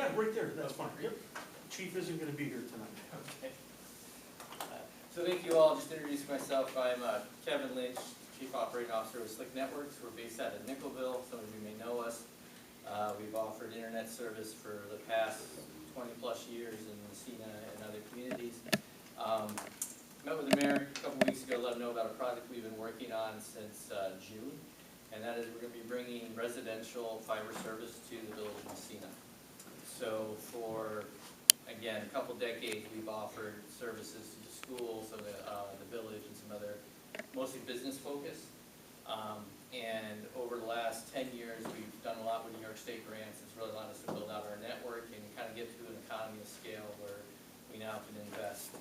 Yeah, right there, that's fine, yep. Chief isn't gonna be here tonight. Okay. So thank you all. Just to introduce myself, I'm Kevin Lynch, Chief Operating Officer with Slick Networks. We're based out of Nickelville. Some of you may know us. We've offered internet service for the past 20 plus years in Massena and other communities. Met with the mayor a couple weeks ago, let him know about a project we've been working on since June, and that is we're going to be bringing residential fiber service to the village of Massena. So for, again, a couple decades, we've offered services to the schools, so the village and some other, mostly business focused. And over the last 10 years, we've done a lot with New York State grants. It's really allowed us to build out our network and kind of get to an economy of scale where we now can invest.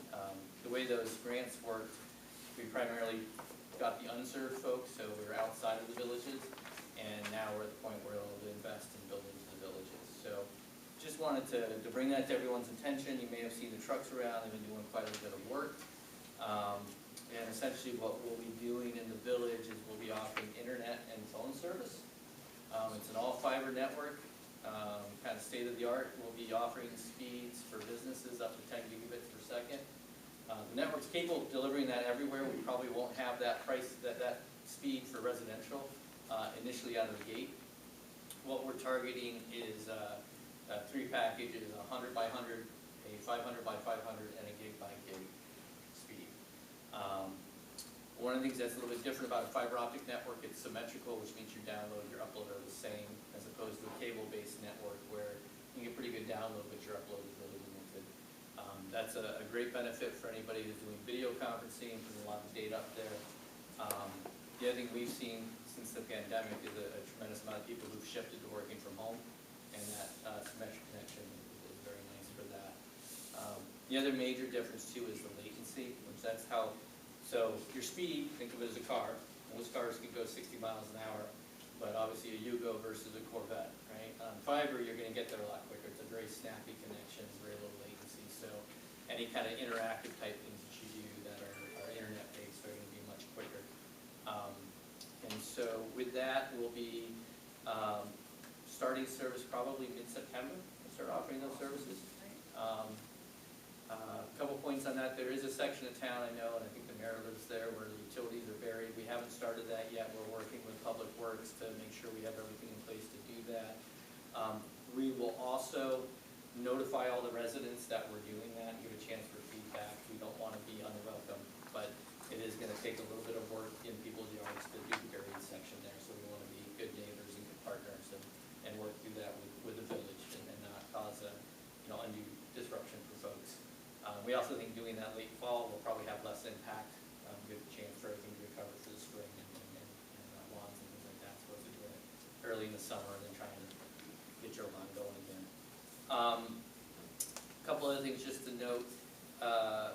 The way those grants worked, we primarily got the unserved folks, so we were outside of the villages, and now we're at the point where we're able to invest in buildings in the villages. So just wanted to bring that to everyone's attention. You may have seen the trucks around. They've been doing quite a bit of work. And essentially what we'll be doing in the village is we'll be offering internet and phone service. It's an all-fiber network, kind of state-of-the-art. We'll be offering speeds for businesses up to 10 gigabits per second. The network's capable of delivering that everywhere. We probably won't have that price, that speed for residential initially out of the gate. What we're targeting is 3 packages, 100 by 100, a 500 by 500, and a gig by gig speed. One of the things that's a little bit different about a fiber optic network, it's symmetrical, which means your download and your upload are the same, as opposed to a cable-based network where you get pretty good download, but your upload is really limited. That's a great benefit for anybody who's doing video conferencing, putting a lot of data up there. The other thing we've seen since the pandemic is a tremendous amount of people who've shifted to working from home, and that symmetric connection is very nice for that. The other major difference too is the latency, which that's how, so your speed, think of it as a car. Most cars can go 60 miles an hour, but obviously a Yugo versus a Corvette, right? On fiber, you're going to get there a lot quicker. It's a very snappy connection, very low latency. So any kind of interactive type things that you do that are internet-based are going to be much quicker. And so with that, we'll be starting service probably mid-September. We'll start offering those services. A couple points on that. There is a section of town I know, and I think the mayor lives there, where the utilities are buried. We haven't started that yet. We're working with Public Works to make sure we have everything in place to do that. We will also notify all the residents that we're doing that and give a chance for feedback. We don't want to be unwelcome, but it is going to take a little bit of work in people's yards to do the buried section there. So we want to be good neighbors and good partners and work through that with the village and not cause a undue disruption for folks. We also think doing that late fall will probably have less impact, give a chance for everything to recover for the spring and lawns and things like that, as opposed to doing it early in the summer and then trying to get your lawn going again. A couple other things just to note.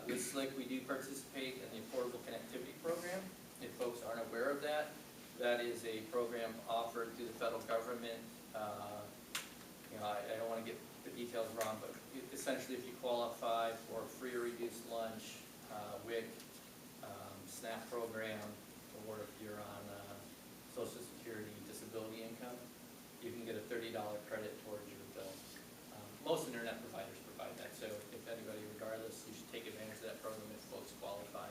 With Slick, we do participate in the Affordable Connectivity Program. If folks aren't aware of that, that is a program offered through the federal government. I don't want to get the details wrong, but essentially if you qualify for free or reduced lunch, WIC, SNAP program, or if you're on Social Security disability income, you can get a $30 credit towards your bill. Most internet providers provide that, so if anybody, regardless, you should take advantage of that program if folks qualify.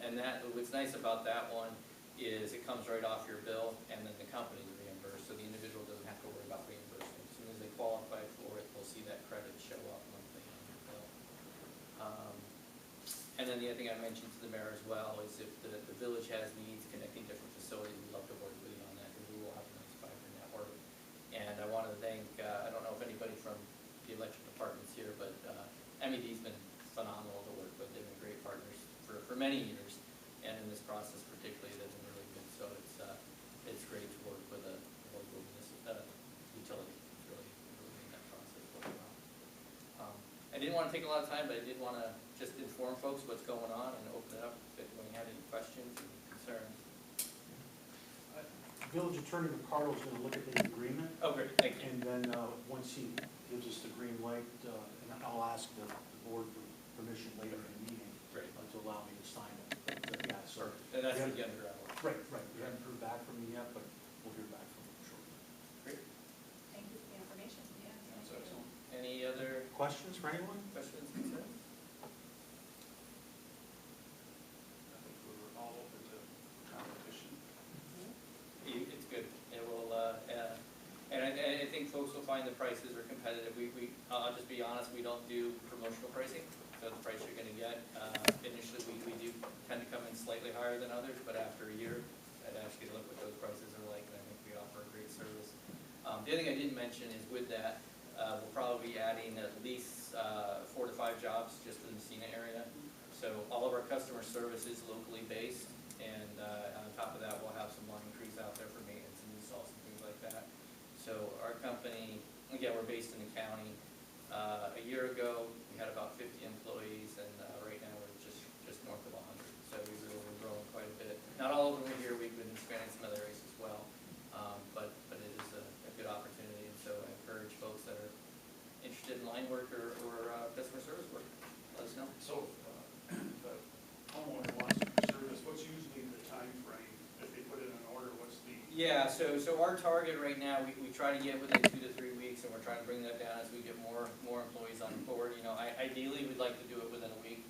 And what's nice about that one is it comes right off your bill, and then the company is reimbursed, so the individual doesn't have to worry about reimbursement. As soon as they qualify for it, they'll see that credit show up monthly on their bill. And then the other thing I mentioned to the mayor as well is if the village has needs connecting different facilities, we'd love to work with you on that, because we will have a nice fiber network. And I wanted to thank, I don't know if anybody from the electric department's here, but MED's been phenomenal to work with. They've been great partners for many years, and in this process particularly, they've been really good. So it's great to work with a local utility. It's really made that process work well. I didn't want to take a lot of time, but I did want to just inform folks what's going on and open it up if anyone had any questions and concerns. Village Attorney Ricardo is going to look at the agreement. Oh, great, thank you. And then once he gives us the green light, and I'll ask the board for permission later in the meeting to allow me to sign it. Yeah, so and that's the underground. Right. We haven't heard back from him yet, but we'll hear back from him shortly. Great. Thank you for the information. Yeah, that's excellent. questions for anyone? Questions, concerns? I think we're all open to competition. It's good. It will, and I think folks will find the prices are competitive. I'll just be honest, we don't do promotional pricing, so the price you're gonna get. Initially, we do tend to come in slightly higher than others, but after a year, I'd ask you to look what those prices are like, and I think we offer a great service. The other thing I didn't mention is with that, we'll probably be adding at least 4 to 5 jobs just in the Massena area. So all of our customer service is locally based, and on top of that, we'll have some line crews out there for maintenance and installs and things like that. So our company, again, we're based in the county. A year ago, we had about 50 employees, and right now we're just north of 100. So we've really grown quite a bit. Not all of them are here. We've been expanding some other areas as well. But it is a good opportunity, and so I encourage folks that are interested in line work or customer service work, let us know. So, the homeowner wants service, what's usually the time frame if they put in an order, what's the? Yeah, so our target right now, we try to get within 2 to 3 weeks, and we're trying to bring that down as we get more employees on board. You know, ideally, we'd like to do it within a week.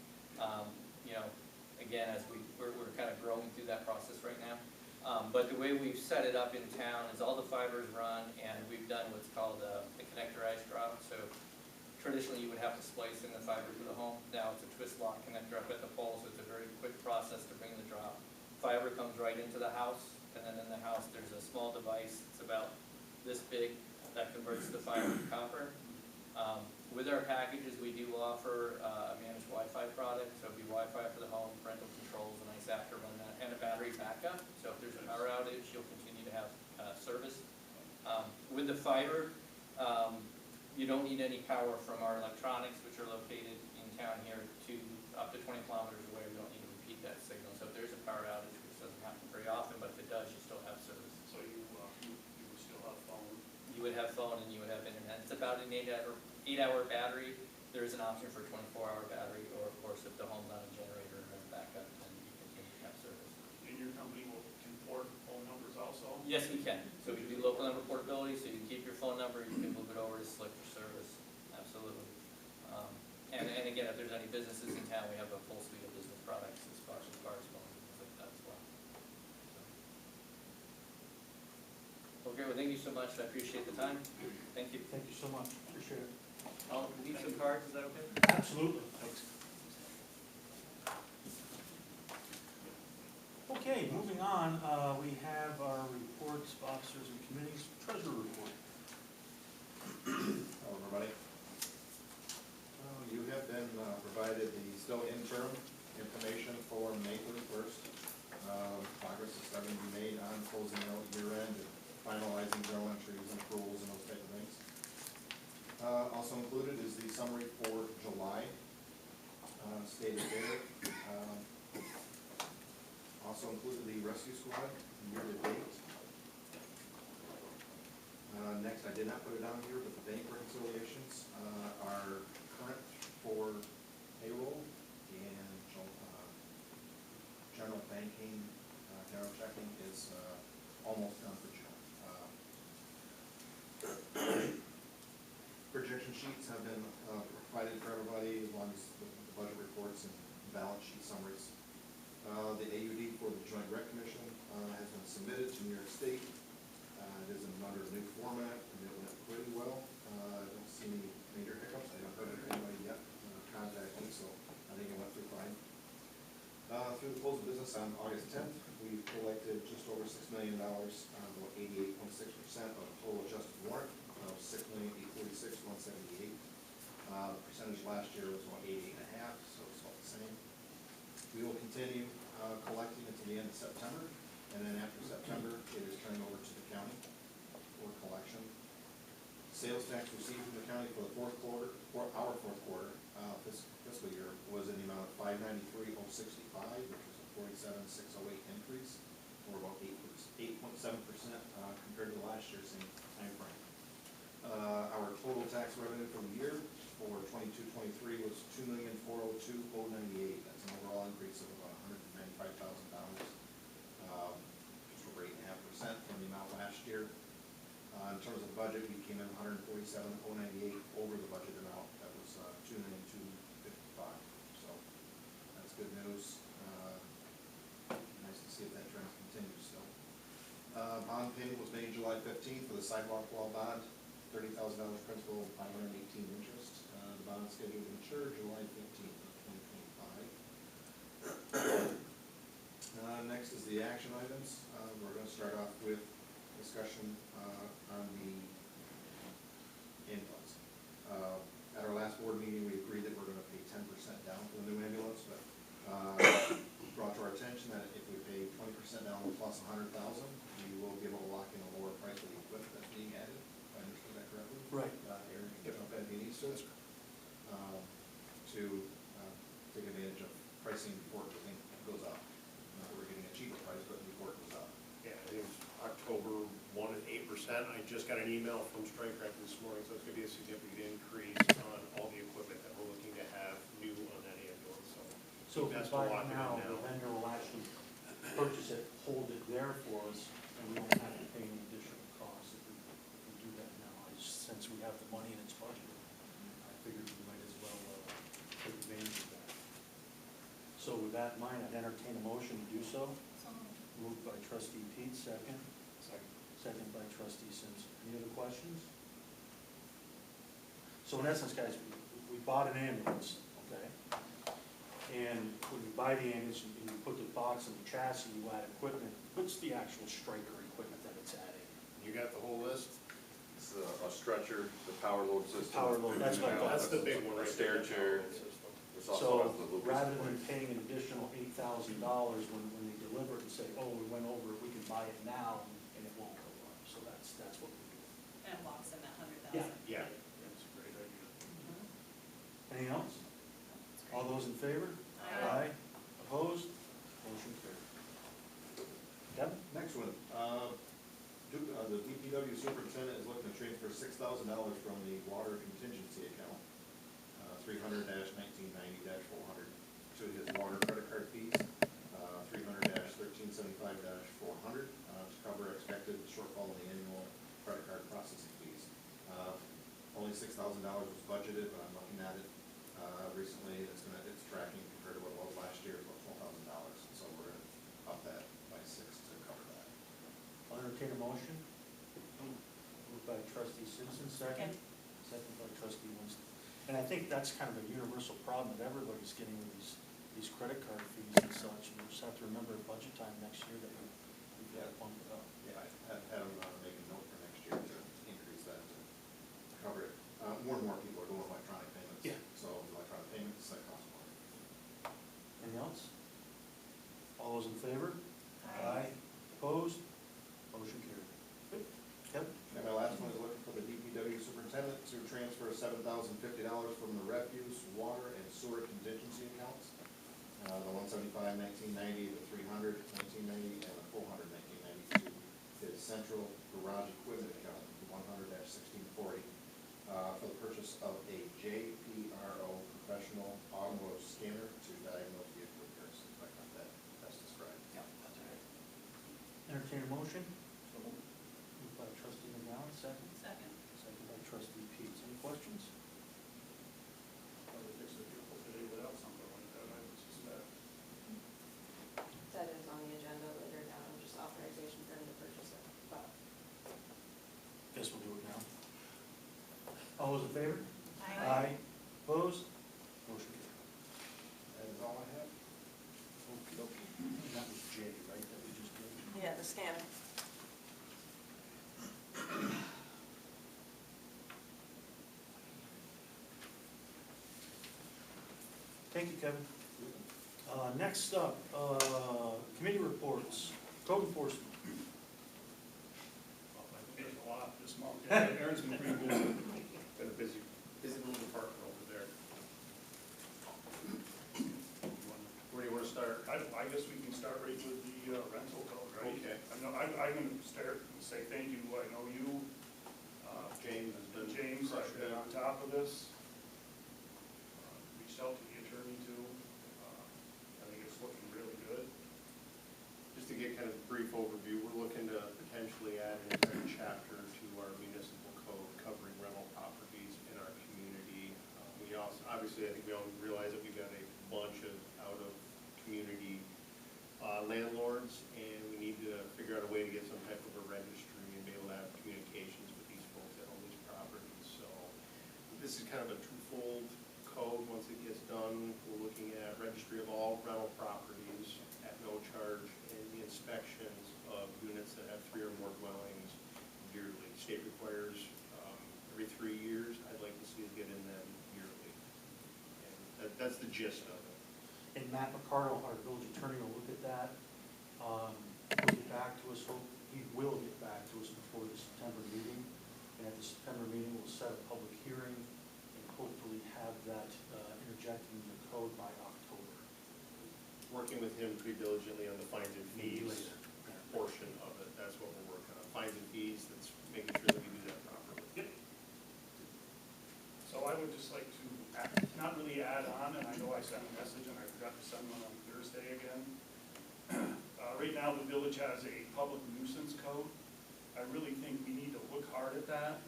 You know, again, as we're kind of growing through that process right now. But the way we've set it up in town is all the fibers run, and we've done what's called the connectorized drop. So traditionally, you would have to splice in the fiber to the home. Now it's a twist lock connector up at the pole, so it's a very quick process to bring the drop. Fiber comes right into the house, and then in the house, there's a small device. It's about this big that converts the fiber to copper. With our packages, we do offer a managed Wi-Fi product, so it'd be Wi-Fi for the home, parental controls, a nice after run that, and a battery backup. So if there's a power outage, you'll continue to have service. With the fiber, you don't need any power from our electronics, which are located in town here, to up to 20 kilometers away. We don't need to repeat that signal. So if there's a power outage, which doesn't happen very often, but if it does, you still have service. So you would still have phone? You would have phone and you would have internet. It's about an 8-hour battery. There is an option for a 24-hour battery, or of course, if the home's on a generator and has backup, then you continue to have service. And your company can port phone numbers also? Yes, we can. So we do local number portability, so you can keep your phone number, you can move it over to Slick for service. Absolutely. And again, if there's any businesses in town, we have a full suite of business products as far as phones and things like that as well. Okay, well, thank you so much. I appreciate the time. Thank you. Thank you so much, appreciate it. I'll leave some cards, is that okay? Absolutely. Thanks. Okay, moving on, we have our reports, officers and committees, treasurer report. Hello, everybody. You have been provided the still interim information for May 31st. Progress is starting to be made on closing out year end and finalizing journal entries and accruals and those type of things. Also included is the summary for July, stated there. Also included the rescue squad year to date. Next, I did not put it on here, but the bank reconciliations are current for payroll and general banking, general checking is almost done for June. Projection sheets have been provided for everybody, as long as the budget reports and balance sheet summaries. The AUD for the Joint Rec Commission has been submitted to New York State. It is under a new format, and it went pretty well. I don't see any major hiccups. I haven't heard of anybody yet contact me, so I think it went through fine. Through the close of business on August 10th, we collected just over $6 million, about 88.6% of the total adjusted warrant of $6,846,178. The percentage last year was about 88.5%, so it's about the same. We will continue collecting until the end of September, and then after September, it is turned over to the county for collection. Sales tax received from the county for the fourth quarter fiscal year was in the amount of $593,065, which was a $47,608 increase, or about 8.7% compared to last year's same time frame. Our total tax revenue for the year for 22-23 was $2,402,098. That's an overall increase of about $195,000, just over 8.5% from the amount last year. In terms of the budget, we came in $147,098 over the budget amount that was $292.55. So that's good news. Nice to see if that trend continues still. Bond payment was made July 15th for the sidewalk wall bond, $30,000 principal, 518 interest. The bond is scheduled to mature July 15th of 2025. Next is the action items. We're going to start off with discussion on the ambulance. At our last board meeting, we agreed that we're going to pay 10% down for the new ambulance, but brought to our attention that if we pay 20% down plus $100,000, we will be able to lock in a lower price for the equipment that's being added. If I understood that correctly? Right. Aaron can jump in if he needs to. To take advantage of pricing before the thing goes up. Not that we're getting a cheaper price, but before it goes up. Yeah, I think it was October 1 at 8%. I just got an email from Strike Rec this morning, so it's going to be a significant increase on all the equipment that we're looking to have new on that ambulance, so. So if we best to buy lock it in now, the vendor will actually purchase it, hold it there for us, and we don't have to pay any additional costs if we do that now. Since we have the money in its budget, I figured we might as well take advantage of that. So with that in mind, I'd entertain a motion to do so. Moved by trustee Pete, second. Second by trustee Simpson. Any other questions? So in essence, guys, we bought an ambulance, okay? And when you buy the ambulance and you put the box and the chassis, you add equipment. What's the actual striker equipment that it's adding? You got the whole list? It's a stretcher, the power load system. Power load, that's what I thought. That's the big one, A right stair there, the chair. power system. It's also So has the loop rather support. than paying an additional $8,000 when they deliver it and say, oh, we went over it, we can buy it now and it won't go up. So that's what we do. And it locks in that Yeah. 100,000. Yeah. That's a great idea. Anything else? That's great. All those in favor? Aye. Opposed? Motion carried. Deb? Next one, the DPW superintendent is looking to transfer $6,000 from the water contingency account, 300-1990-400, to his water credit card fees, 300-1375-400, to cover expected shortfall in the annual credit card processing fees. Only $6,000 was budgeted, but I'm looking at it recently, it's tracking compared to what it was last year, about $12,000, so we're gonna up that by 6 to cover that. I'll entertain a motion. Moved by trustee Simpson, second. Second by trustee Winston. And I think that's kind of a universal problem that everybody's getting with these credit card fees and such. And we just have to remember at budget time next year that we've got to bump it up. Yeah, I had them make a note for next year to increase that to cover it. More and more people are doing electronic payments. Yeah. So electronic payments, that costs more. Anything else? All those in favor? Aye. Opposed? Motion carried. Good. Kevin? And my last one is looking for the DPW superintendent to transfer $7,050 from the refuse, water, and sewer contingency accounts. The 175-1990, the 300-1990, and the 400-1990 to his central garage equipment account, 100-1640, for the purchase of a JPRO professional automotive scanner to diagnose vehicle repairs. If I got that best described. Yeah, that's right. Entertain a motion? Moved by trustee McGowan, second. Second. Second by trustee Pete. Any questions? Probably fix the vehicle today without something like that, I would suspect. That is on the agenda later down, just authorization for him to purchase it, but Guess we'll do it now. All those in favor? Aye. Opposed? Motion carried. That is all I have. Okey-dokey. And that was J, right, that we just did? yeah, the scanner. Thank you, Kevin. Next up, committee reports, code enforcement. Well, I've made a lot this month. Aaron's been pretty busy. Got a busy little department over there. Where do you want to start? I guess we can start right with the rental code, right? Okay. I'm gonna start and say thank you. I know you, James has been James, have crushing been it. on top of this. Reached out to the attorney too. I think it's looking really good. Just to get kind of a brief overview, we're looking to potentially add an entire chapter to our municipal code covering rental properties in our community. We also, obviously, I think we all realize that we've got a bunch of out-of-community landlords, and we need to figure out a way to get some type of a registry and be able to have communications with these folks that own these properties. So this is kind of a twofold code. Once it gets done, we're looking at registry of all rental properties at no charge, and the inspections of units that have 3 or more dwellings yearly. State requires every 3 years. I'd like to see it get in them yearly. And that's the gist of it. And Matt McCardle, our village attorney, will look at that. He'll get back to us, he will get back to us before the September meeting. And at the September meeting, we'll set a public hearing and hopefully have that interjected in the code by October. Working with him pretty diligently on the fines and fees Later. portion of it. That's what we're working on. Fines and fees, that's making sure that we do that properly. Yep. So I would just like to, not really add on, and I know I sent a message and I forgot to send one on Thursday again. Right now, the village has a public nuisance code. I really think we need to look hard at that.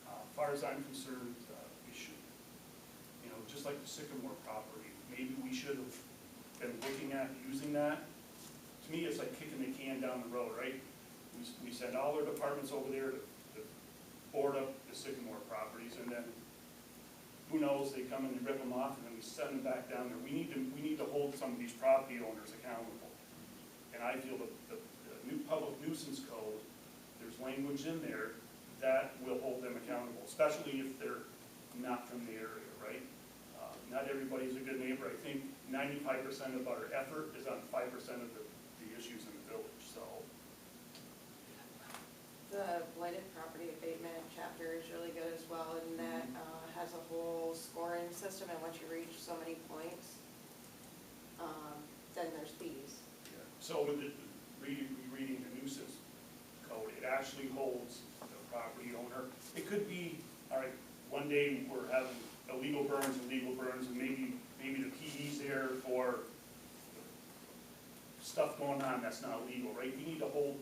As far as I'm concerned, we should, you know, just like the Sycamore property, maybe we should have been looking at using that. To me, it's like kicking the can down the road, right? We send all our departments over there to board up the Sycamore properties, and then who knows, they come and they rip them off, and then we send them back down there. We need to hold some of these property owners accountable. And I feel the new public nuisance code, there's language in there that will hold them accountable, especially if they're not from the area, right? Not everybody's a good neighbor. I think 95% of our effort is on 5% of the issues in the village, so. The blighted property abatement chapter is really good as well, and that has a whole scoring system, and once you reach so many points, then there's fees. So with the reading the nuisance code, it actually holds the property owner. It could be, all right, one day we're having illegal burns, and maybe the PD's there for stuff going on that's not legal, right? You need to hold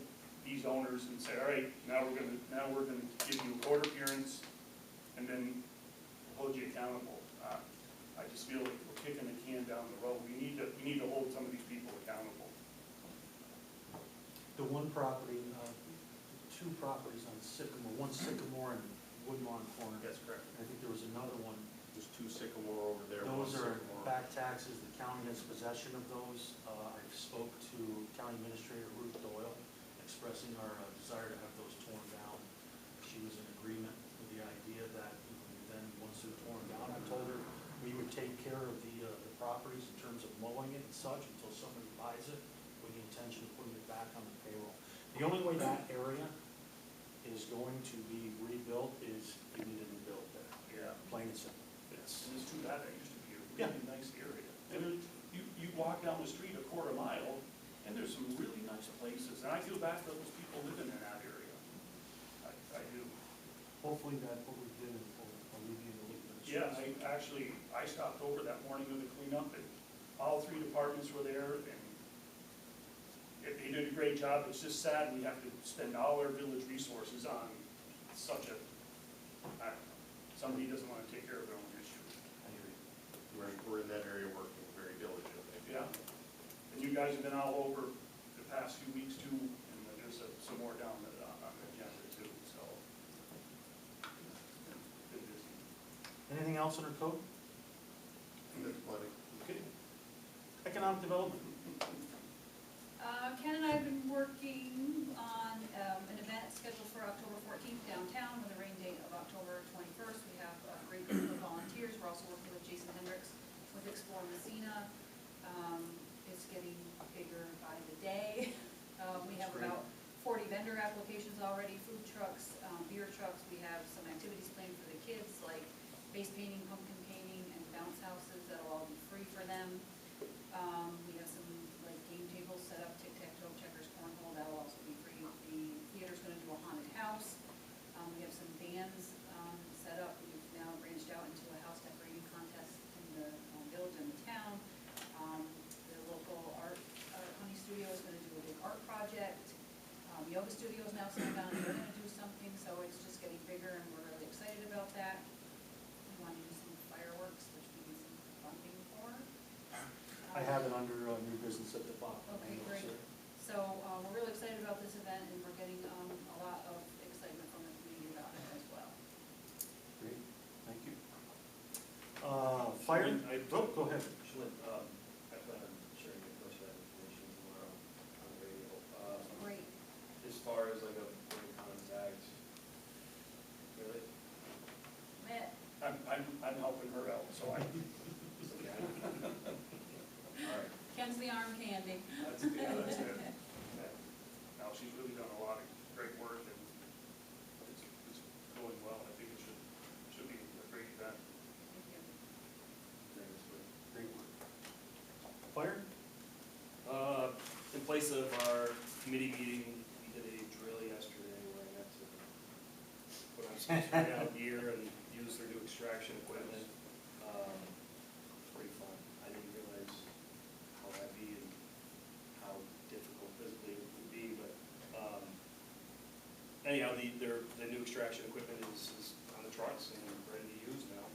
these owners and say, all right, now we're gonna give you a court appearance, and then hold you accountable. I just feel like we're kicking the can down the road. We need to hold some of these people accountable. The one property, 2 properties on Sycamore, one Sycamore and Woodlawn Corner. That's correct. I think there was another one. There's 2 Sycamore over there. one Those are Sycamore. back taxes, the county has possession of those. I spoke to County Administrator Ruth Doyle, expressing our desire to have those torn down. She was in agreement with the idea that then, once they're torn down, I told her we would take care of the properties in terms of mowing it and such until somebody buys it, with the intention of putting it back on the payroll. The only way that area is going to be rebuilt is you need a new build there, Yeah. plain and simple. And it's too bad, that used to be a really nice area. And you walk down the street a quarter mile, and there's some really nice places, and I feel bad for those people living in that area. I do. Hopefully that what we did will alleviate a little bit of Yeah, stress. I stopped over that morning with the cleanup, and all 3 departments were there, and they did a great job. It's just sad we have to spend all our village resources on such a, I don't know, somebody doesn't want to take care of their own issue. I agree. We're in that area working very diligently. Yeah, and you guys have been all over the past few weeks too, and there's some more down on the agenda too, so. Been busy. Anything else in our code? That's plenty. Okay. Economic development. Ken and I have been working on an event scheduled for October 14th downtown with a rain date of October 21st. We have a great group of volunteers. We're also working with Jason Hendricks with Explore Massena. It's getting bigger by the day. We have about 40 vendor applications already, food trucks, beer trucks. We have some activities planned for the kids like face painting, pumpkin painting, and bounce houses. That'll all be free for them. We have some like game tables set up, tic-tac-toe, checkers, cornhole. That'll also be free. The theater's going to do a haunted house. We have some bands set up. We've now branched out into a house decorating contest in the village and the town. The local art honey studio is going to do a big art project. Yoga studio is now signed on. They're going to do something, so it's just getting bigger, and we're really excited about that. We want to do some fireworks, which we do Larry? I Go ahead. I plan on sharing most of that information tomorrow on the radio. Great. As far as like a point of contact, really? Matt, I'm helping her out, so I, All right, Ken's the arm candy. that's good. Now, she's really done a lot of great work, and it's going well. I think it should be a great event. Thank you. Great work. Fire? In place of our committee meeting, we did a drill yesterday where I got to put on some spray out gear and use their new extraction equipment. Pretty fun. I didn't realize how heavy and how difficult physically it would be, but, anyhow, the new extraction equipment is on the trucks and ready to use now.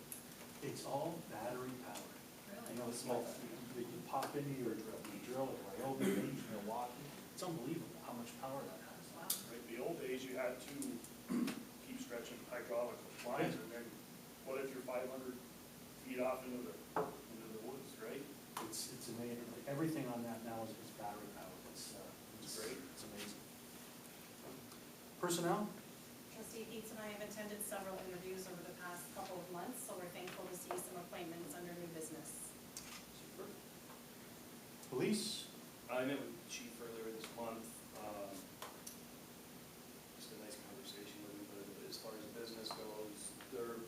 It's all battery powered. Really? You know, it's like, you pop into your drill at Ryobi Beach, Milwaukee. It's unbelievable how much power that has. Wow. Like the old days, you had to keep stretching hydraulic lines, and then what if you're 500 feet off into the woods, right? It's amazing. Everything on that now is battery powered. It's Great. It's amazing. Personnel? Trustee Dietz and I have attended several interviews over the past couple of months, so we're thankful to see some appointments under new business. Super. Police? I met with the chief earlier this month. Just a nice conversation with him, but as far as business goes, they're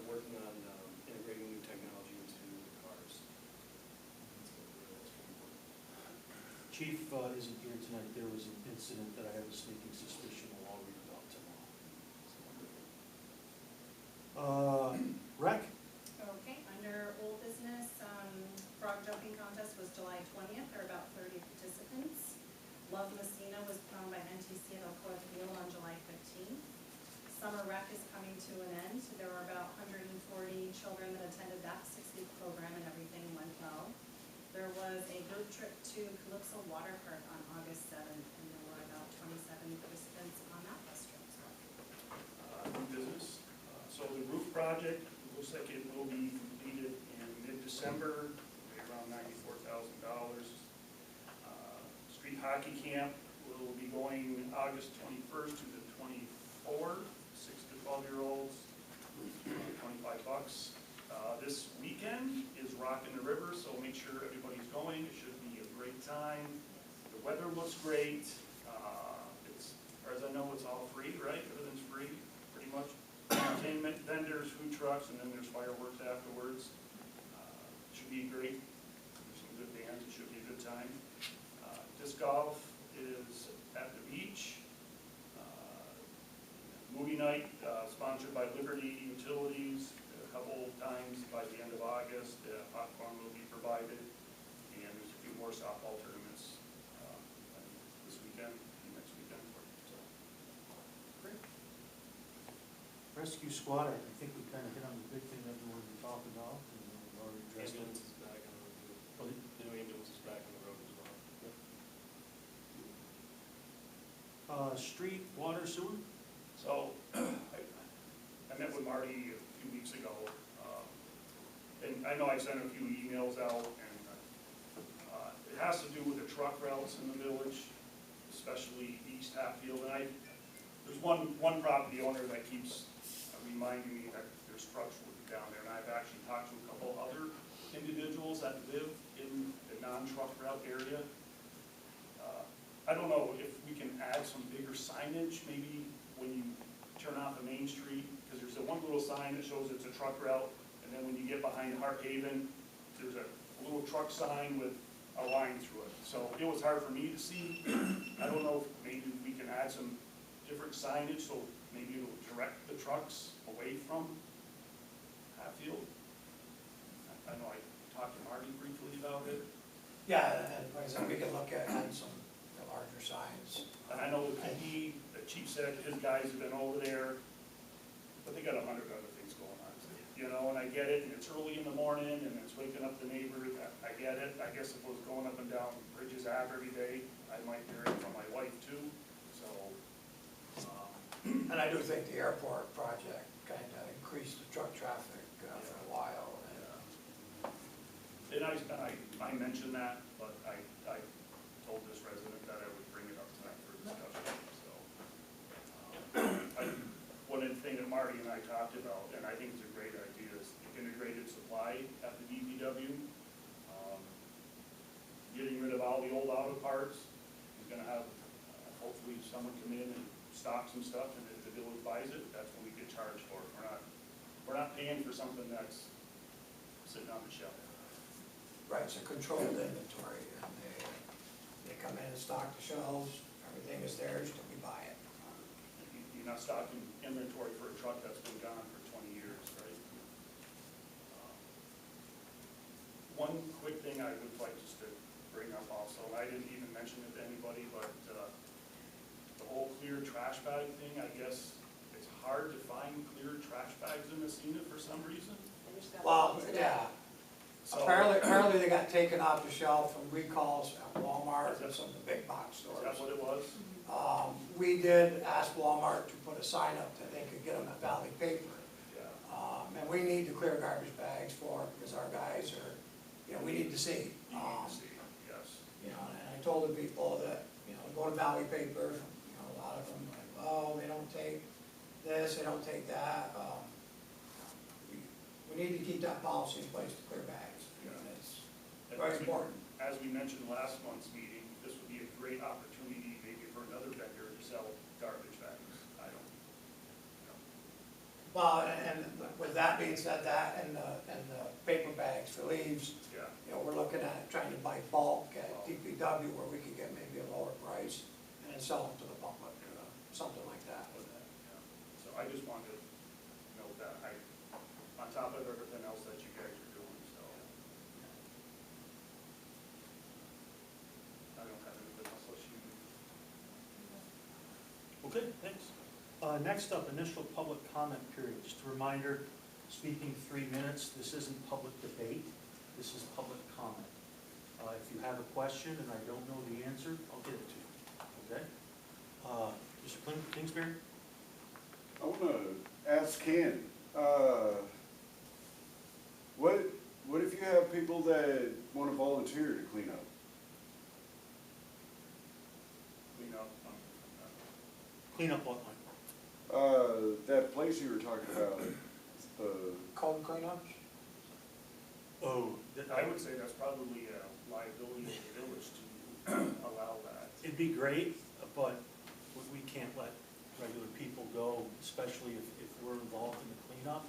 working on integrating new technology into the cars. That's pretty important. Chief isn't here tonight. There was an incident that I have a sneaking suspicion we'll all read about tomorrow. Rec? Okay, under old business, frog jumping contest was July 20th, there are about 30 participants. Love Massena was put on by NTC at Alcoa Field on July 15th. Summer rec is coming to an end, there were about 140 children that attended that 6-week program and everything went well. There was a group trip to Calypso Water Park on August 7th, and there were about 27 participants on that bus trip. New business. So the roof project, looks like it will be completed in mid-December, around $94,000. Street hockey camp will be going August 21st to the 24th, 6 to 12-year-olds, $25. This weekend is Rockin' the River, so make sure everybody's going. It should be a great time. The weather looks great. It's, as far as I know, it's all free, right? Everything's free, pretty much. Entertainment, vendors, food trucks, and then there's fireworks afterwards. Should be great. There's some good bands. It should be a good time. Disc golf is at the beach. Movie night sponsored by Liberty Utilities. A couple times by the end of August, popcorn will be provided, and there's a few more softball tournaments this weekend, and next weekend. So. Great. Rescue squad, I think we kind of hit on the big thing that we wanted to talk about, and we've already addressed it. Ambulance is back on the road. Oh, The new ambulance is back on the road as well. Street, water, sewer? So, I met with Marty a few weeks ago, and I know I sent a few emails out, and it has to do with the truck routes in the village, especially East Hatfield, and there's one property owner that keeps reminding me that there's trucks down there, and I've actually talked to a couple other individuals that live in the non-truck route area. I don't know if we can add some bigger signage, maybe when you turn off the main street, because there's one little sign that shows it's a truck route, and then when you get behind Hart Haven, there's a little truck sign with a line through it. So it was hard for me to see. I don't know if maybe we can add some different signage, so maybe it'll direct the trucks away from Hatfield. I know I talked to Marty briefly about it. Yeah, and like I said, we can look at some larger signs. And I know the chief said his guys have been over there, but they got 100 other things going on, you know, and I get it, and it's early in the morning, and it's waking up the neighbors, I get it. I guess if I was going up and down Bridges Ave every day, I might hear it from my wife too, so. And I do think the airport project kind of increased the truck traffic for a while. And I mentioned that, but I told this resident that I would bring it up tonight for discussion, so. One of the things that Marty and I talked about, and I think it's a great idea, is integrated supply at the DPW. Getting rid of all the old auto parts, we're gonna have, hopefully someone come in and stock some stuff, and if the village buys it, that's what we get charged for. We're not paying for something that's sitting on the shelf. Right, it's a controlled inventory, and they come in and stock the shelves, everything is theirs till we buy it. You're not stocking inventory for a truck that's been gone for 20 years, right? One quick thing I would like just to bring up also, and I didn't even mention it to anybody, but the whole clear trash bag thing, I guess it's hard to find clear trash bags in Massena for some reason. I just got Well, one today. yeah, So, apparently they got taken off the shelf from recalls at Walmart and some of the big box is stores. that what it was? We did ask Walmart to put a sign up that they could get them at Valley Paper. Yeah. And we need the clear garbage bags because our guys are, we need to see. You need to see, yes. And I told the people that, go to Valley Paper, a lot of them, like, oh, they don't take this, they don't take that. We need to keep that policy in place to clear bags. It's And very important. As we mentioned last month's meeting, this would be a great opportunity maybe for another vendor to sell garbage bags. I don't, Well, and with that being said, that and the paper bags for leaves, yeah. we're looking at trying to buy bulk at DPW where we could get maybe a lower price and then sell them to the public, something like that with it. Yeah. So I just wanted to note that, on top of everything else that you guys are doing, so. I don't have anything else, unless you. Okay, thanks. Next up, initial public comment period. Just a reminder, speaking 3 minutes. This isn't public debate. This is public comment. If you have a question and I don't know the answer, I'll give it to you. Okay? Mr. Kingsbury? I want to ask Ken, what if you have people that want to volunteer to clean up? Clean up. Clean up what, Mike? That place you were talking about, the, Cold cleanups? Oh, I would say that's probably a liability of the village to allow that. it'd be great, but we can't let regular people go, especially if we're involved in the cleanup.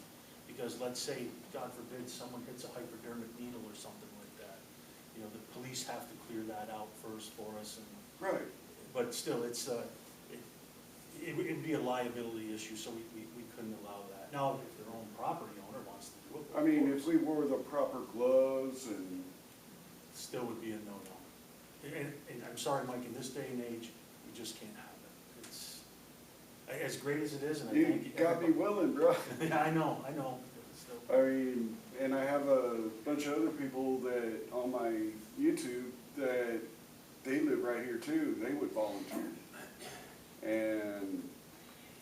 Because let's say, God forbid, someone hits a hypodermic needle or something like that. The police have to clear that out first for us. And right, but still, it would be a liability issue, so we couldn't allow that. Now, if their own property owner wants to do it. I mean, if we wore the proper gloves and, Still would be a no-no. And I'm sorry, Mike, in this day and age, we just can't have it. It's, as great as it is, and I you thank you. got me willing, bro. Yeah, I know. Still. I mean, and I have a bunch of other people that, on my YouTube, that they live right here too, they would volunteer. And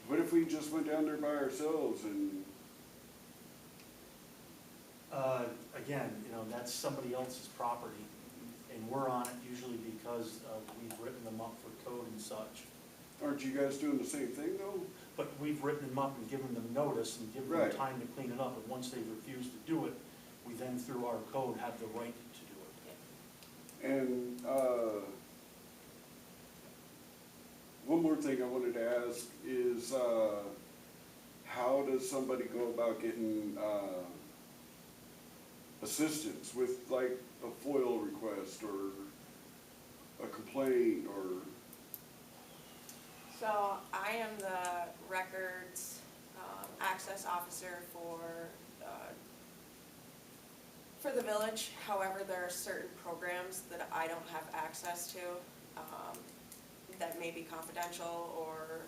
what if we just went down there by ourselves and, Again, that's somebody else's property, and we're on it usually because we've written them up for code and such. aren't you guys doing the same thing though? But we've written them up and given them notice and given them Right. time to clean it up, and once they refuse to do it, we then, through our code, have the right to do it. And, one more thing I wanted to ask is, how does somebody go about getting, assistance with like a FOIL request or a complaint or? So I am the records access officer for the village. However, there are certain programs that I don't have access to that may be confidential or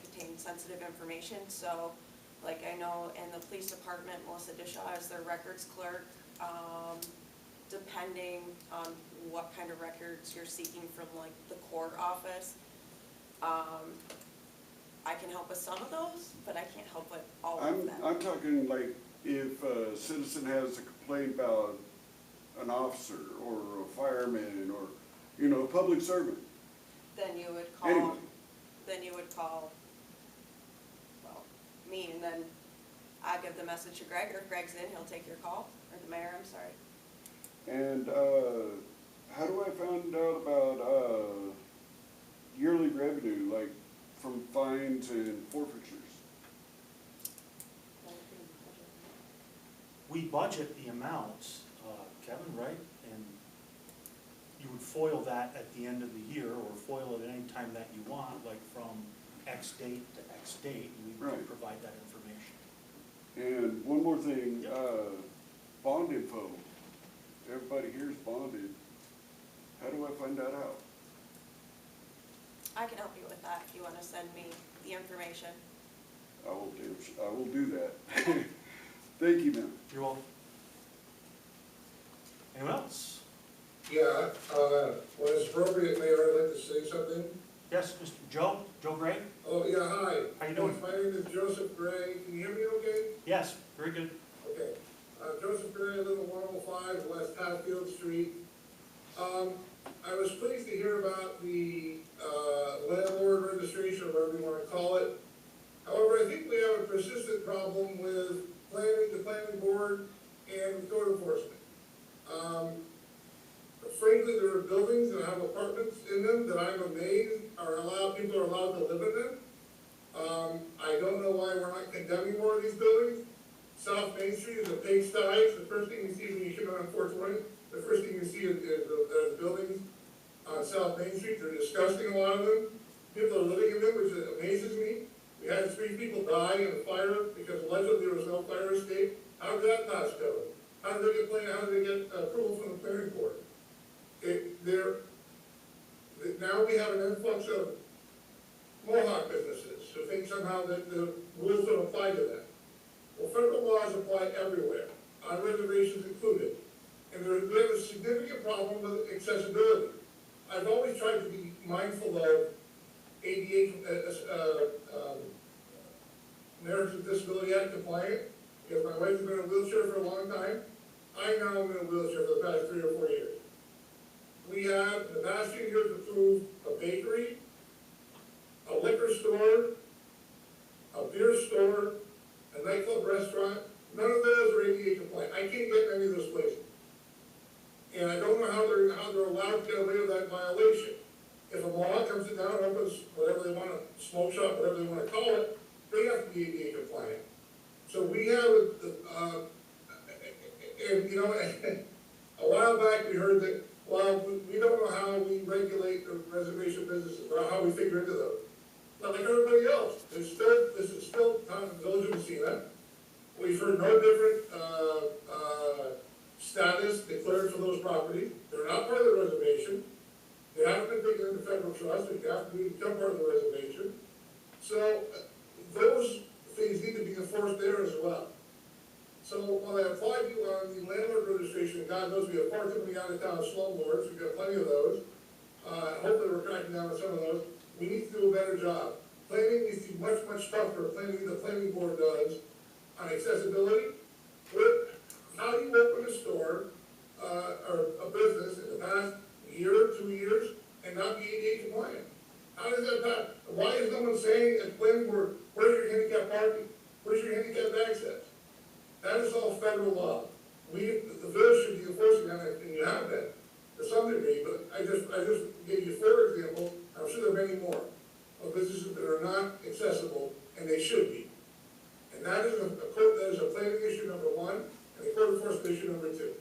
contain sensitive information. So, like I know in the police department, Melissa Dishaw is their records clerk. Depending on what kind of records you're seeking from like the court office, I can help with some of those, but I can't help with all of them. I'm talking like if a citizen has a complaint about an officer or a fireman or, a public servant, Then you would call, anybody. well, me, and then I give the message to Greg, or if Greg's in, he'll take your call, or the mayor, I'm sorry. And, how do I find out about, yearly revenue, like from fines and forfeitures? We budget the amounts, Kevin, right? And you would foil that at the end of the year, or foil it any time that you want, like from X date to X date, and we Right. can provide that information. And one more thing, Yep. bond info. Everybody here's bonded. How do I find that out? I can help you with that if you wanna send me the information. I will do that. Thank you, ma'am. You're welcome. Anyone else? Yeah, when it's appropriate, Mayor, I'd like to say something. Yes, Mr. Joe Gray? Oh, yeah, hi. How you doing? My name is Joseph Gray. Can you hear me okay? Yes, very good. Okay. Joseph Gray, I live at 105 West Hatfield Street. I was pleased to hear about the landlord registration, or whatever you want to call it. However, I think we have a persistent problem with the planning board, and with code enforcement. Frankly, there are buildings that have apartments in them that I'm amazed people are allowed to live in them. I don't know why we're not condemning more of these buildings. South Main Street is a pigsty. The first thing you see when you come out on 420, the first thing you see is the buildings on South Main Street. They're disgusting, a lot of them. People are living in them, which amazes me. We had 3 people die in a fire because allegedly there was no fire escape. How did that not go? How did they get approval from the planning board? Now we have an influx of Mohawk businesses who think somehow that the rules don't apply to them. Well, federal laws apply everywhere, on reservations included. And we have a significant problem with accessibility. I've always tried to be mindful of ADA, Americans with Disability Act compliant, because my wife has been in a wheelchair for a long time. I now am in a wheelchair for the past 3 or 4 years. We have, in the past few years, approved a bakery, a liquor store, a beer store, a nightclub restaurant. None of those are ADA compliant. I can't get any of those places. And I don't know how they're allowed to get away with that violation. If a law comes to town and opens whatever they want, a smoke shop, whatever they want to call it, they have to be ADA compliant. So we have, a while back we heard that, well, we don't know how we regulate the reservation businesses, or how we figure into those. But like everybody else, this is still town of Village of Massena. We've heard no different status declared for those properties. They're not part of the reservation. They haven't been taken into federal trust. They have to become part of the reservation. So those things need to be enforced there as well. So when I applied to on the landlord registration, God knows we have far too many out-of-town slumlords. We've got plenty of those. Hopefully we're cracking down on some of those. We need to do a better job. Planning needs to be much, much tougher. The planning board does on accessibility. How do you open a store or a business in the past year, 2 years, and not be ADA compliant? How does that happen? Why is no one saying at planning board, where's your handicap parking? Where's your handicap access? That is all federal law. The village should be enforcing that, and you have been, to some degree, but I just gave you 4 examples. I'm sure there are many more of businesses that are not accessible, and they should be. And that is a planning issue number 1, and a code enforcement issue number 2.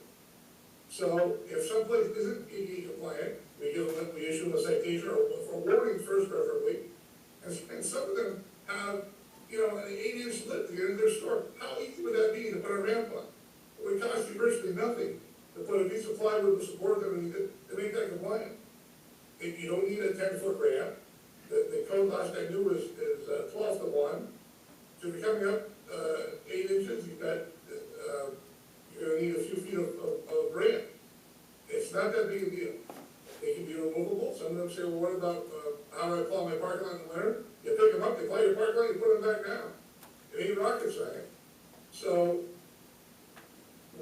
So if someplace isn't ADA compliant, we issue them a citation or warning first, preferably. And some of them have, an 8-inch lip to get in their store. How easy would that be to put a ramp on? It would cost you virtually nothing to put a piece of plywood to support them and to make that compliant. If you don't need a 10-foot ramp, the code last I knew is 12 to 1. So if you're coming up 8 inches, you're going to need a few feet of ramp. It's not that big a deal. They can be removable. Some of them say, well, what about how do I plow my parking lot in the winter? You pick them up, you plow your parking lot, you put them back down. It ain't rocket science. So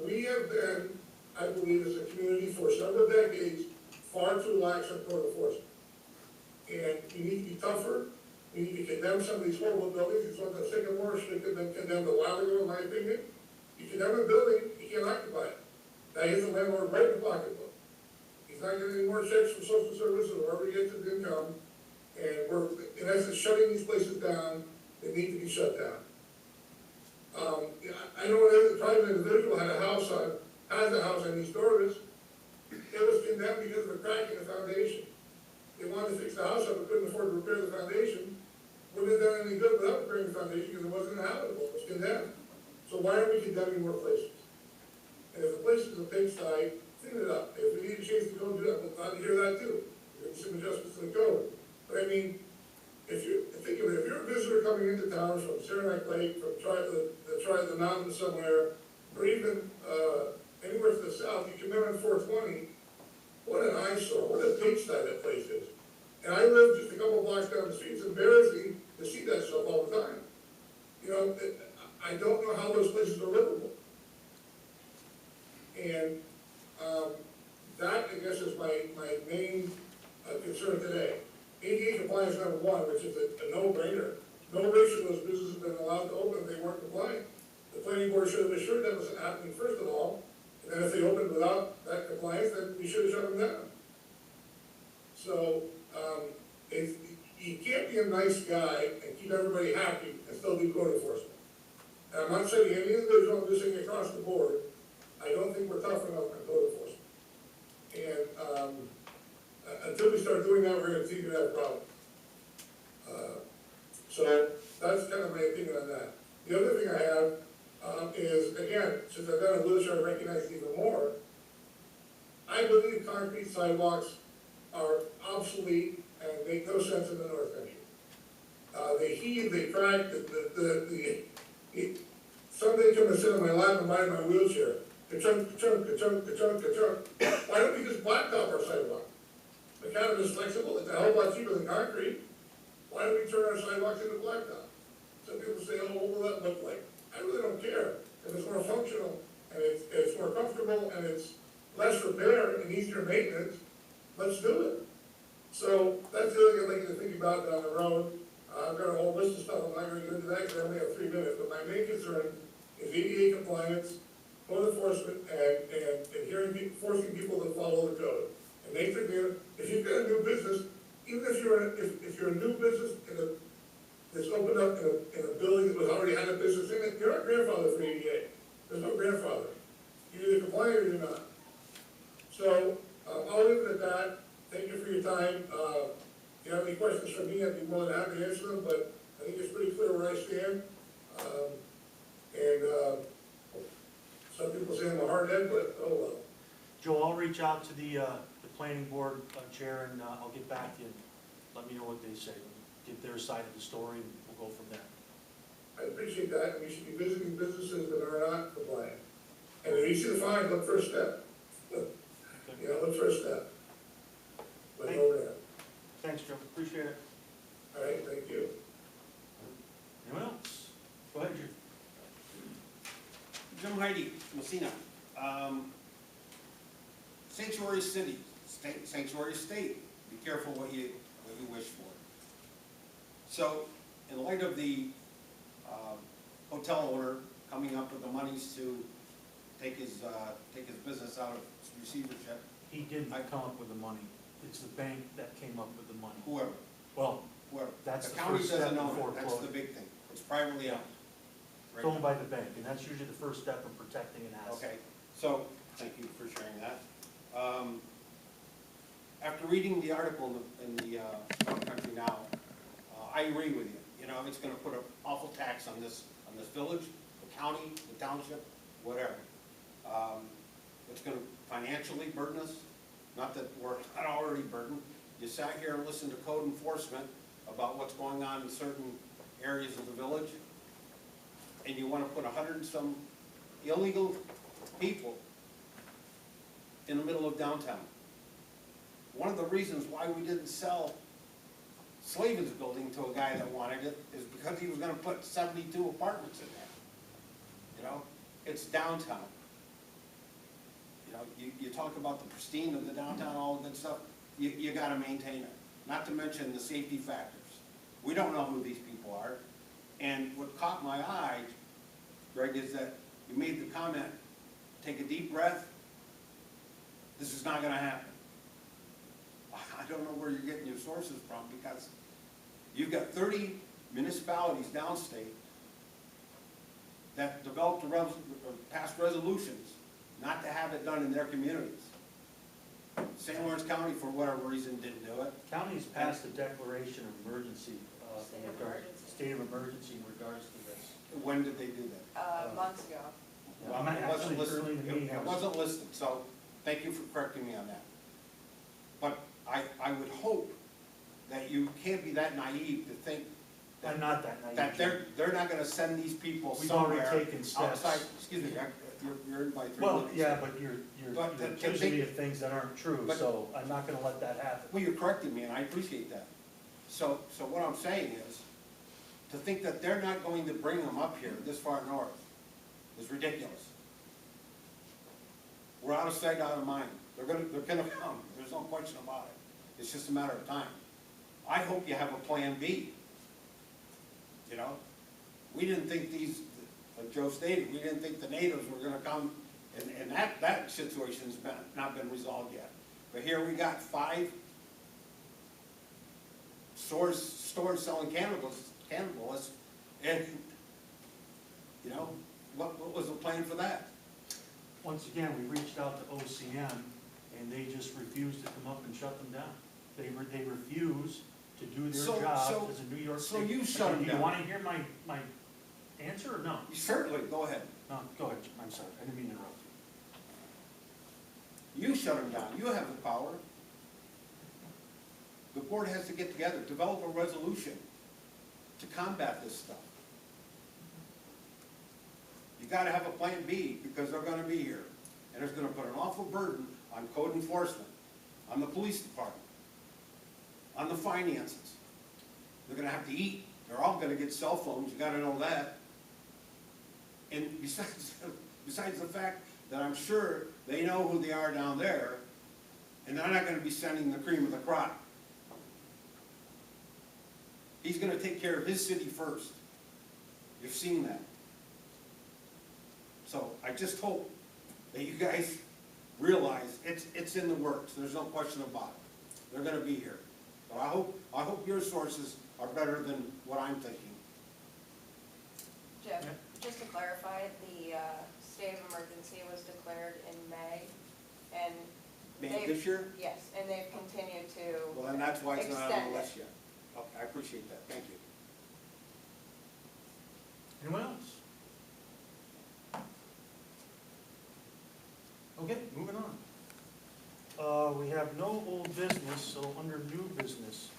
we have been I believe, as a community for several decades, far too lax on code enforcement. And you need to be tougher, you need to condemn some of these horrible buildings, it's what the Sycamore should have been condemned a while ago, in my opinion. You condemn a building, you can't occupy it. Now, here's the landlord right in the pocketbook. He's not getting any more checks from social services or wherever he gets his income, and we're, in essence, shutting these places down that need to be shut down. I know a private individual has a house on East Orbis. It was condemned because of a crack in the foundation. They wanted to fix the house up, but couldn't afford to repair the foundation. Wouldn't have done any good without repairing the foundation because it wasn't habitable, it was condemned. So why are we condemning more places? And if the place is a pigsty, clean it up. If we need a chance to go do that, we'll glad to hear that too. There's some adjustments to the code. But I mean, think of it, if you're a visitor coming into town from Saranac Lake, from the mountains somewhere, or even anywhere to the south, you come in on 420, what an eyesore, what a pigsty that place is. And I live just a couple blocks down the street, it's embarrassing to see that stuff all the time. You know, I don't know how those places are livable. And that, I guess, is my main concern today. ADA compliance number one, which is a no-brainer. No ratio of those businesses have been allowed to open if they weren't compliant. The planning board should have assured that was happening first of all, and then if they opened without that compliance, then we should have shut them down. So, you can't be a nice guy and keep everybody happy and still do code enforcement. And I'm not saying any individual, I'm just saying across the board, I don't think we're tough enough on code enforcement. And until we start doing that, we're going to continue to have problems. So that's kind of my opinion on that. The other thing I have is, again, since I've done a wheelchair, I recognize it even more. I believe concrete sidewalks are obsolete and make no sense in the North Country. They heave, they crack, someday come and sit on my lap and ride my wheelchair. Ka-chunk, ka-chunk, ka-chunk, ka-chunk, ka-chunk. Why don't we just blacktop our sidewalk? Macadam is flexible, it's a hell of a lot cheaper than concrete. Why don't we turn our sidewalks into blacktop? Some people say, oh, what will that look like? I really don't care. If it's more functional, and it's more comfortable, and it's less repair and easier maintenance, let's do it. So that's the other thing I'd like you to think about down the road. I've got a whole list of stuff, I'm not going to get into that because I only have 3 minutes, but my main concern is ADA compliance, code enforcement, and forcing people to follow the code. And Nathan, if you've got a new business, even if you're a new business that's opened up in a building that was already had a business in it, you're not grandfathered for ADA. There's no grandfather. You're either compliant or you're not. So I'll leave it at that. Thank you for your time. If you have any questions for me, I'd be more than happy to answer them, but I think it's pretty clear where I stand. Some people say I'm a hard head, but oh well. Joe, I'll reach out to the planning board chair and I'll get back to you and let me know what they say. Get their side of the story and we'll go from there. I appreciate that, and we should be visiting businesses that are not compliant. And if you see the fine, look for a step. You know, look for a step. But no there. Thanks, Joe, appreciate it. All right, thank you. Anyone else? Go ahead, Jim. Jim Heidi, Massena. Sanctuary city, sanctuary state. Be careful what you wish for. So, in light of the hotel owner coming up with the monies to take his business out of receivership. He didn't come up with the money. It's the bank that came up with the money. Whoever. Well, Whoever. that's the the county first step doesn't own before it. That's closing. the big thing. It's privately owned. It's owned by the bank, and that's usually the first step in protecting an asset. Okay, so, thank you for sharing that. After reading the article in the Sun Country Now, I agree with you. You know, it's gonna put an awful tax on this village, the county, the township, whatever. It's gonna financially burden us, not that we're not already burdened. You sat here and listened to code enforcement about what's going on in certain areas of the village, and you wanna put 100 and some illegal people in the middle of downtown. One of the reasons why we didn't sell Slavin's building to a guy that wanted it is because he was gonna put 72 apartments in there. You know, it's downtown. You know, you talk about the pristine of the downtown, all the good stuff, you gotta maintain it. Not to mention the safety factors. We don't know who these people are. And what caught my eye, Greg, is that you made the comment, take a deep breath, this is not gonna happen. I don't know where you're getting your sources from, because you've got 30 municipalities downstate that developed or passed resolutions not to have it done in their communities. St. Lawrence County, for whatever reason, didn't do it. Counties passed a declaration of emergency, State of emergency. state of emergency in regards to this. When did they do that? Months ago. Well, I'm It wasn't actually listed- early in the meeting. It wasn't listed, so thank you for correcting me on that. But I would hope that you can't be that naive to think I'm not that naive. that they're not gonna send these people We've already somewhere taken steps. outside, excuse me, you're in by 3 Well, minutes. yeah, but you're But to accusing think- me of things that aren't true, But- so I'm not gonna let that happen. Well, you're correcting me, and I appreciate that. So what I'm saying is, to think that they're not going to bring them up here this far north is ridiculous. We're out of sight, out of mind. They're gonna come, there's no question about it. It's just a matter of time. I hope you have a plan B. You know? We didn't think these, like Joe stated, we didn't think the natives were gonna come, and that situation's not been resolved yet. But here we got 5 stores selling cannabis, and, you know, what was the plan for that? Once again, we reached out to OCM, and they just refused to come up and shut them down. They refuse to do their So- job so- as a New York so State. you shut them Do down. you wanna hear my answer, or no? Certainly, go ahead. No, go ahead, I'm sorry, I didn't mean to interrupt you. You shut them down, you have the power. The board has to get together, develop a resolution to combat this stuff. You gotta have a plan B, because they're gonna be here. And it's gonna put an awful burden on code enforcement, on the police department, on the finances. They're gonna have to eat, they're all gonna get cell phones, you gotta know that. And besides the fact that I'm sure they know who they are down there, and they're not gonna be sending the cream of the crop. He's gonna take care of his city first. You've seen that. So I just hope that you guys realize it's in the works, there's no question about it. They're gonna be here. So I hope your sources are better than what I'm thinking. Jeff, Yeah. just to clarify, the state of emergency was declared in May, and May they've- this year? Yes, and they've continued to Well, then that's why it's not on extend the it. list yet. Okay, I appreciate that, thank you. Anyone else? Okay, moving on. We have no old business, so under new business,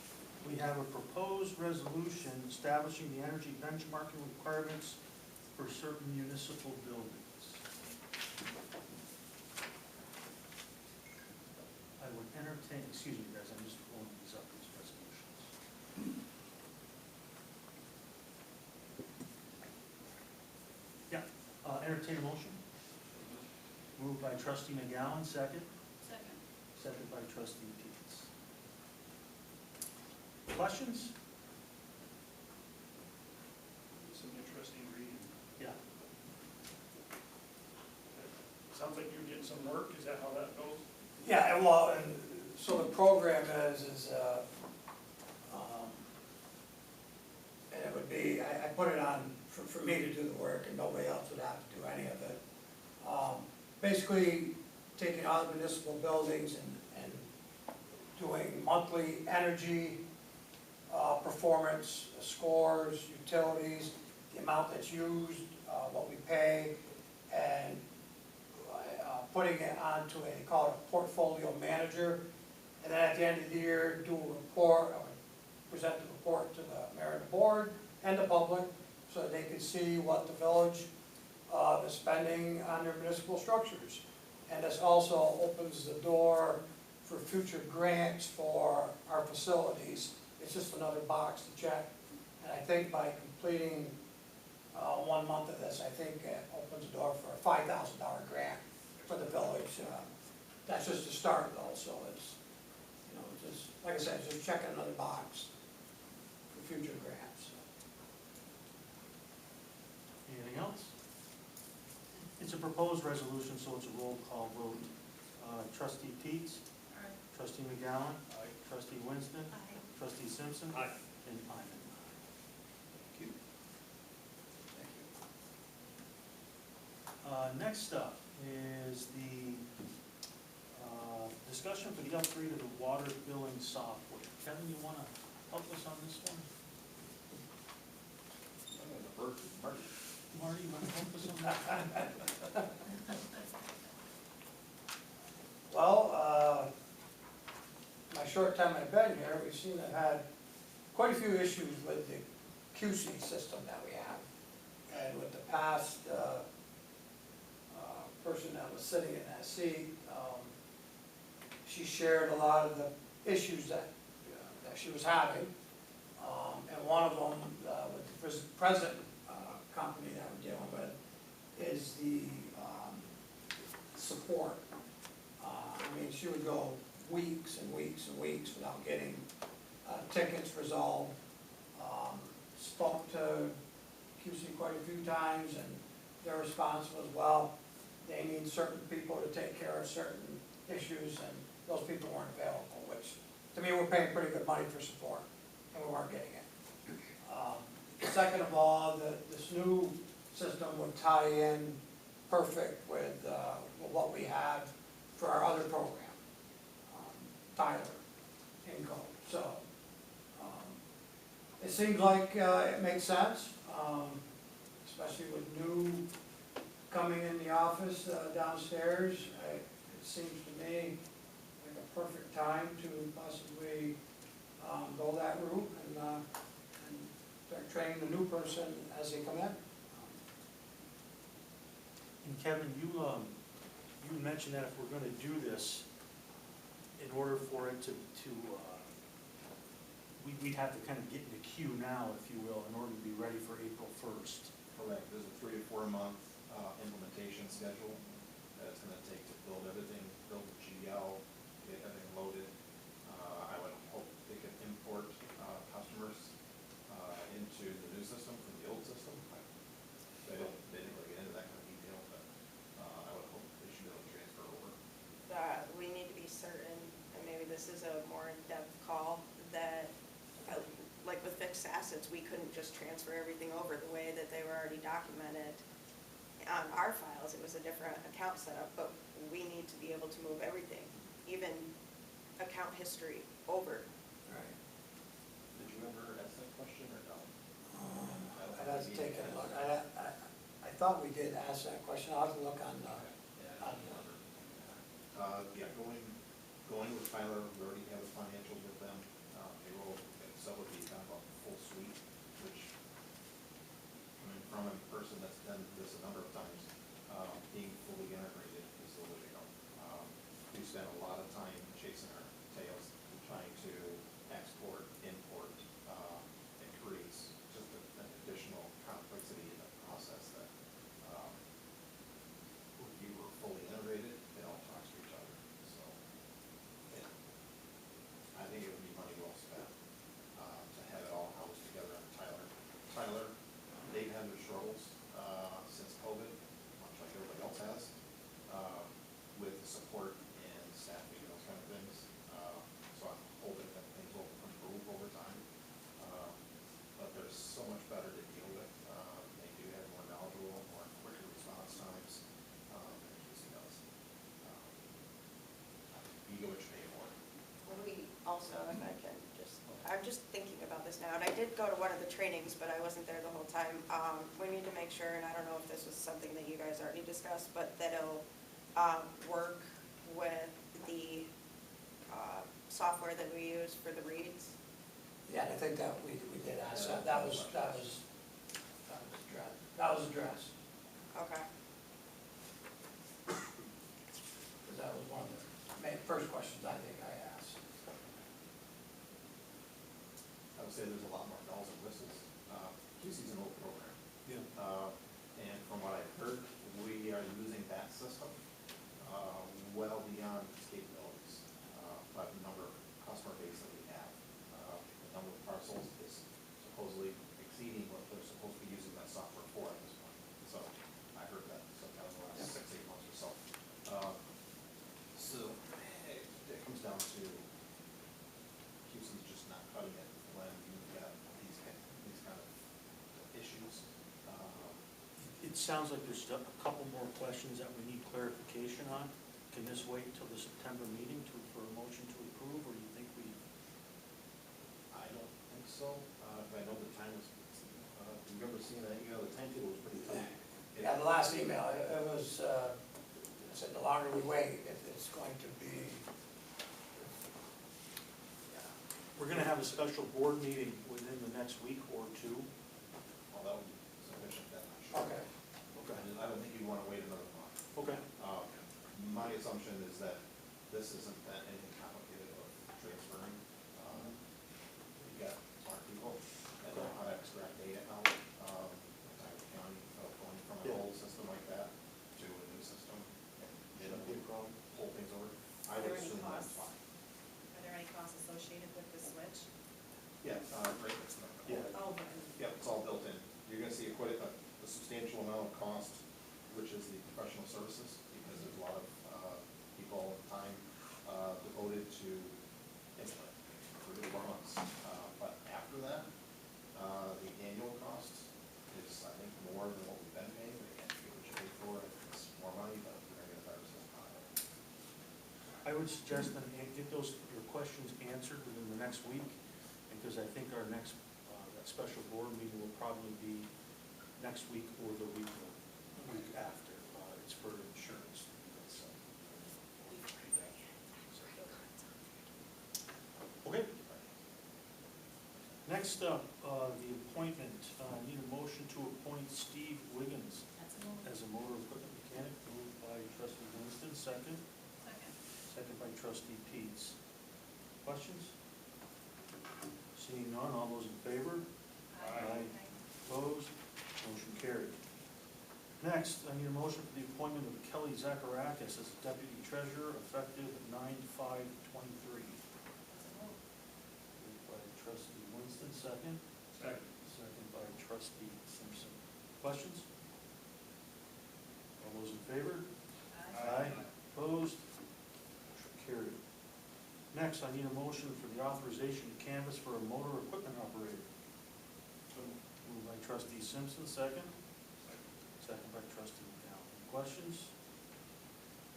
we have a proposed resolution establishing the energy benchmarking requirements for certain municipal buildings. I would entertain, excuse me guys, I'm just pulling these up, these resolutions. Yeah, entertain a motion. Moved by trustee McGowan, second. Second. Second by trustee Teets. Questions? Some interesting reading. Yeah. Sounds like you're getting some work, is that how that goes? Yeah, and well, and so the program is, and it would be, I put it on for me to do the work, and nobody else would have to do any of it. Basically, taking all the municipal buildings and doing monthly energy performance, scores, utilities, the amount that's used, what we pay, and putting it onto they call it a portfolio manager. And then at the end of the year, do a report, or present the report to the mayor and the board and the public, so that they can see what the village is spending on their municipal structures. And this also opens the door for future grants for our facilities. It's just another box to check. And I think by completing 1 month of this, I think it opens the door for a $5,000 grant for the village. That's just a start though, so it's, you know, just, like I said, just checking another box for future grants. Anything else? It's a proposed resolution, so it's a roll call vote. Trustee Teets, Aye. trustee McGowan, trustee Winston, Aye. trustee Simpson. Aye. And I'm an Thank you. aye. Next up is the discussion for the upgrade of the water billing software. Kevin, you wanna help us on this one? Marty, you wanna help us on that? Well, my short time I've been here, we've seen I've had quite a few issues with the QC system that we have. And with the past, person that was sitting in that seat, she shared a lot of the issues that she was having. And one of them, with the present, company that we're dealing with, is the, support. I mean, she would go weeks and weeks and weeks without getting, tickets resolved. Spoke to QC quite a few times, and their response was, well, they need certain people to take care of certain issues, and those people weren't available, which, to me, we're paying pretty good money for support, and we weren't getting it. Second of all, this new system would tie in perfect with what we have for our other program, Tyler, Inco. So, it seems like it makes sense, especially with new coming in the office downstairs. It seems to me like a perfect time to possibly go that route and start training the new person as they come in. And Kevin, you mentioned that if we're gonna do this, in order for it to we'd have to kind of get in the queue now, if you will, in order to be ready for April 1st. Correct, there's a 3 to 4 month implementation schedule that it's gonna take to build everything, build the GL, get everything loaded. I would hope they could import customers into the new system from the old system. They didn't really get into that kind of detail, but I would hope they should be able to transfer over. We need to be certain, and maybe this is a more in-depth call, that like with fixed assets, we couldn't just transfer everything over the way that they were already documented on our files. It was a different account setup, but we need to be able to move everything, even account history, over. Right. Did you ever ask that question or no? I'd have to take a look. I thought we did ask that question. I'll have to look on the. Yeah, I don't remember. Yeah, going with Tyler, we already have the financials with them. Payroll, Excel would be kind of a full suite, which, coming from a person that's done this a number of times, being fully integrated is the way to go. We spent a lot of time chasing our tails, trying to export, import. It creates just an additional complexity in the process that, when you were fully integrated, it all talks to each other, so. Yeah. I think it would be money well spent, to have it all housed together on Tyler, they've had their struggles, since COVID, much like everybody else has, with support and staffing and those kind of things. So I'm hoping that things will improve over time. But there's so much better to deal with. They do have more knowledgeable, more quicker response times, than QC does. You go what you pay for. We also, if I can just, I'm just thinking about this now, and I did go to one of the trainings, but I wasn't there the whole time. We need to make sure, and I don't know if this was something that you guys already discussed, but that it'll work with the software that we use for the reads. Yeah, I think that we did ask that. That was addressed. Okay. Because that was one of the first questions I think I asked. I would say there's a lot more bells and whistles. QC's an old program. Yeah. And from what I've heard, we are using that system. well beyond its capabilities, by the number of customer base that we have. The number of parcels is supposedly exceeding what they're supposed to be using that software for at this point. So I heard that sometime in the last 6-8 months or so. So it comes down to Houston's just not cutting it when you've got these kind of issues. It sounds like there's a couple more questions that we need clarification on. Can this wait until the September meeting for a motion to approve, or do you think we? I don't think so. I know the time was, remember seeing that, the timetable was pretty tight. Yeah, the last email, it was, I said the longer we wait, it's going to be, We're gonna have a special board meeting within the next week or two. Well, that would be sufficient then, I'm sure. okay. I don't think you'd want to wait another month. Okay. My assumption is that this isn't that anything complicated of transferring. You've got smart people that know how to extract data out, county, going from an old system like that to a new system. And Shouldn't be a problem. pull things over. I Are there would any assume that's costs? fine. Are there any costs associated with the switch? Yeah, right, it's not. Yeah. Oh, then. Yeah, it's all built in. You're gonna see quite a substantial amount of cost, which is the professional services, because there's a lot of, people and time, devoted to implement for the months. But after that, the annual cost is, I think, more than what we've been paying. They can't get what you pay for, it's more money, but we're gonna get a better system out of it. I would suggest that get your questions answered within the next week, because I think our next, that special board meeting will probably be next week or the week after. It's for insurance. Okay. Next up, the appointment. Need a motion to appoint Steve Wiggins as a motor equipment mechanic, moved by trustee Winston, second. Second. Second by trustee Peets. Questions? Seeing none, all those in favor? Aye. Opposed? Motion carried. Next, I need a motion for the appointment of Kelly Zacharakis as deputy treasurer effective 9/5/23. Moved by trustee Winston, second. Second. Second by trustee Simpson. Questions? All those in favor? Aye. Opposed? Motion carried. Next, I need a motion for the authorization to canvass for a motor equipment operator. Moved by trustee Simpson, second. Second by trustee McDowell. Any questions?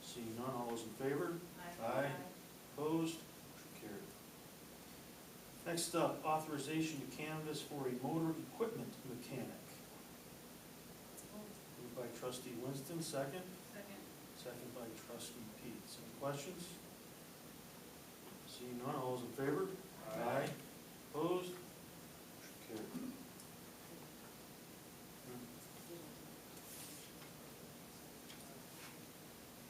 Seeing none, all those in favor? Aye. Opposed? Motion carried. Next up, authorization to canvass for a motor equipment mechanic. Moved by trustee Winston, second. Second. Second by trustee Peets. Any questions? Seeing none, all those in favor? Aye. Opposed? Motion carried.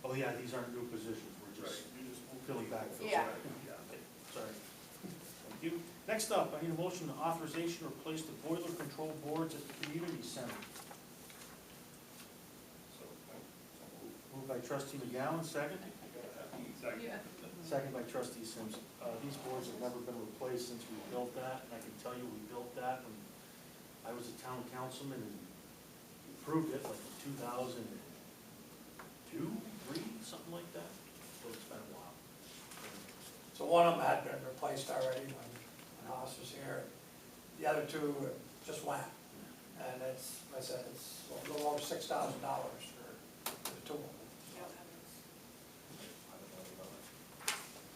Oh, yeah, these aren't new positions, we're just filling backfills. Yeah. Okay, sorry. Thank you. Next up, I need a motion to authorization to replace the boiler control boards at the community center. Moved by trustee McGowan, second. Yeah. Second by trustee Simpson. These boards have never been replaced since we built that, and I can tell you, we built that when I was a town councilman and approved it like in 2002, 3, something like that. So it's been a while. So one of them had been replaced already when Haas was here. The other two just went. And it's, like I said, it's a little over $6,000 for the two of them.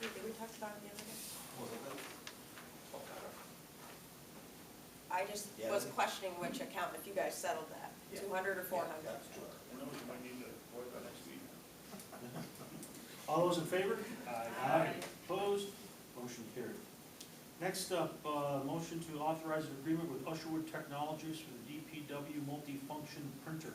Did we talk about it the other day? I just was questioning which account, if you guys settled that, 200 or 400. I know you might need to work on next week. All those in favor? Aye. Opposed? Motion carried. Next up, motion to authorize an agreement with Usherwood Technologies for the DPW multifunction printer.